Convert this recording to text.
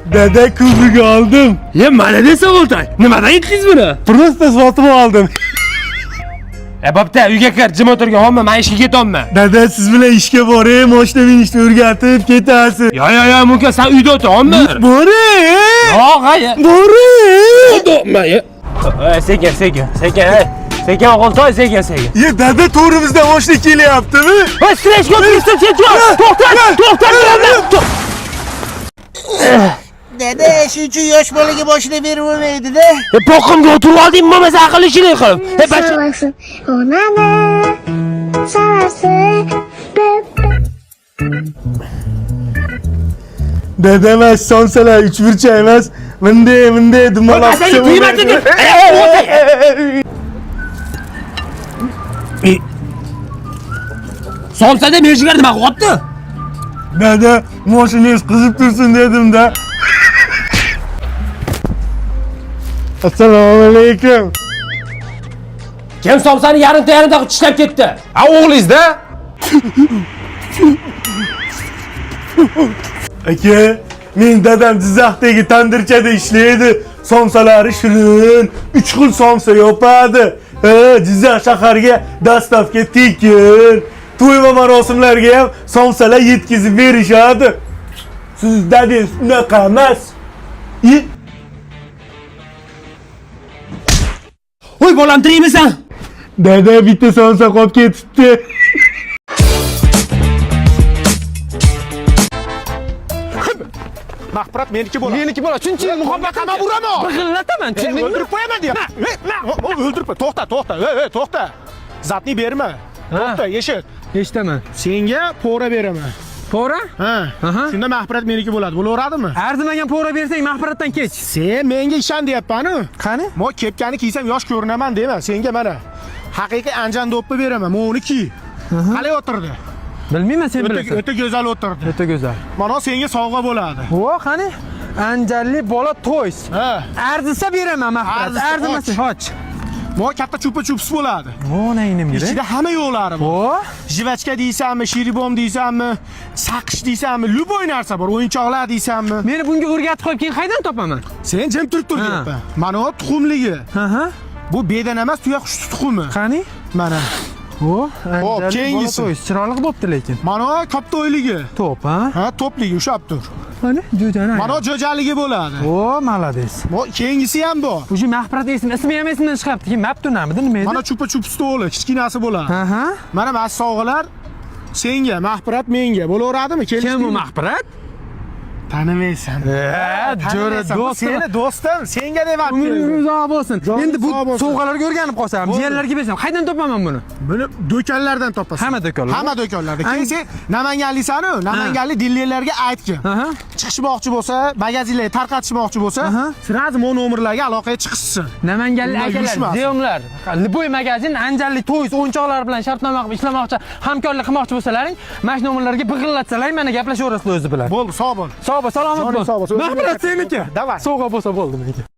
Dede kubik aldım. Ya mana desa Oltay. Nimadan yetdingiz buni? Prosta sotib oldim. Bobta uyga kir, jim o'tirgan olma, men ishga ketolman. Dede siz bilan ishga boray, mashina minishni o'rgatib ketasiz. Yo, muka sen uyda o'tir, olma. Boray. Yo'q, hayır. Boray. O'tirma. Sekin, Sekin Oltay, sekin. Ya dede to'g'rimizdan mashina kelyaptimi? Bas stress ko'pirsin, to'xta. Dede shuncha yosh bolaga boshida berib o'rmaydi-da. Poqimga o'tirib oldingmi, maza aql ishini qilib. Seversin, onani seversin, Dede emas, sonsalar 3 burchak emas. Bunday dumalab Solsada merjigar nima qilyapti? Dede, mashinangiz qizib tursin dedim-da. Assalomu alaykum. Kim somsani yarimta tishlab ketdi? O'g'lingiz-da? Aka, men dadam Jizzaxdagi tandirchada ishlaydi. Somsalari shirin, 3 xil somsa yopadi. Jizzax shaharga dastavka tekin. To'y va marosimlarga ham somsalar yetkazib berishadi. Siz dadangiz unaqa emas. Voy bolam tirikmisan? Dada bitta somsa qolib ketibdi. Mahfurat meniki bo'ladi. Meniki bo'ladi. Chunki Muhabbatama uraman. Big'illataman. O'ldirib qo'yaman deyapman. O'ldirib qo'y. To'xta. Zatni berma. To'xta, eshit. Eshitaman. Senga pora beraman. Pora? Ha. Aha. Shunda mahfurat meniki bo'ladi. Bo'laveradimi? Arzimagan pora bersang mahfuratdan kech. Sen menga ishon deyapman-ku. Qani? Men kepkani kiysam yosh ko'rinaman dema. Senga mana haqiqiy anjan do'ppi beraman. Men uni kiy. Qalay o'tirdi? Bilmayman, sen bilasan. O'ta go'zal o'tirdi. O'ta go'zal. Mana senga sovg'a bo'ladi. Vo, qani? Anjalli bola to'ys. Ha. Arzisa beraman mahfurat. Arzimasa och. Men katta chupa-chups bo'ladi. Vo, naynim gire. Ichida hamma yo'qlari bor. Vo, Jivachka deysanmi, shiribom deysanmi, saqish deysanmi, luboy narsa bor, o'yinchoqlar deysanmi. meni bunga o'rgatib qo'yib keyin qaydan topaman? Sen jim turib tur deyapman. Mana bu tuxumligi. Aha. Bu bedan emas, tuya qush tuxumi. Qani? Mana. Vo, anjalli bola keyingisi. to'ys. Chiroyli bo'pti lekin. Mana bu koptoyligi. To'p, ha? Ha, to'pligi ushab tur. Qani? Jo'jani. Mana bu jo'jaligi bo'ladi. Vo, malades. Bu keyingisi ham bor. Uje mahfurat ismi ham esimdan chiqibdi. Keyin maptunamidi, nima edi? Mana chupa-chups to'g'li, kichkinasi bo'ladi. Aha. Mana mas sovg'alar senga, mahfurat menga bo'laveradimi? Kim bu mahfurat? Tanimaysan. Jo'ra do'st. Seni do'stim, senga deyapman. Umringiz uzoq bo'lsin. Endi bu uzoq bo'lsin. sovg'alarga o'rganib qolsam, jiyanlarga bersam, qaydan topaman buni? Buni do'konlardan topasan. Hamma do'konlar. Hamma do'konlarda. Keyin sen Namanganlisan-ku, Namanganlik dillerlarga aytgin. Aha. Chiqishmoqchi bo'lsa, magazinlarga tarqatishmoqchi bo'lsa, sразу mo nomerlarga aloqaga chiqishsin. Namanganlik Ular akalar, yurishmas. ziyomlar, Liboy magazin, Anjalli to'ys o'yinchoqlar bilan shartnoma qilib ishlamoqchi, hamkorlik qilmoqchi bo'lsalaring, mana shu nomerlarga big'illatsalar, mana gaplashaverasizlar o'zi bilan. Bo'ldi, sog' bo'l. Sog' bo'l, salomat Jonim bo'l. sog' bo'lsin. Mahfurat seniki. Davay. Sovg'a bo'lsa bo'ldi menga.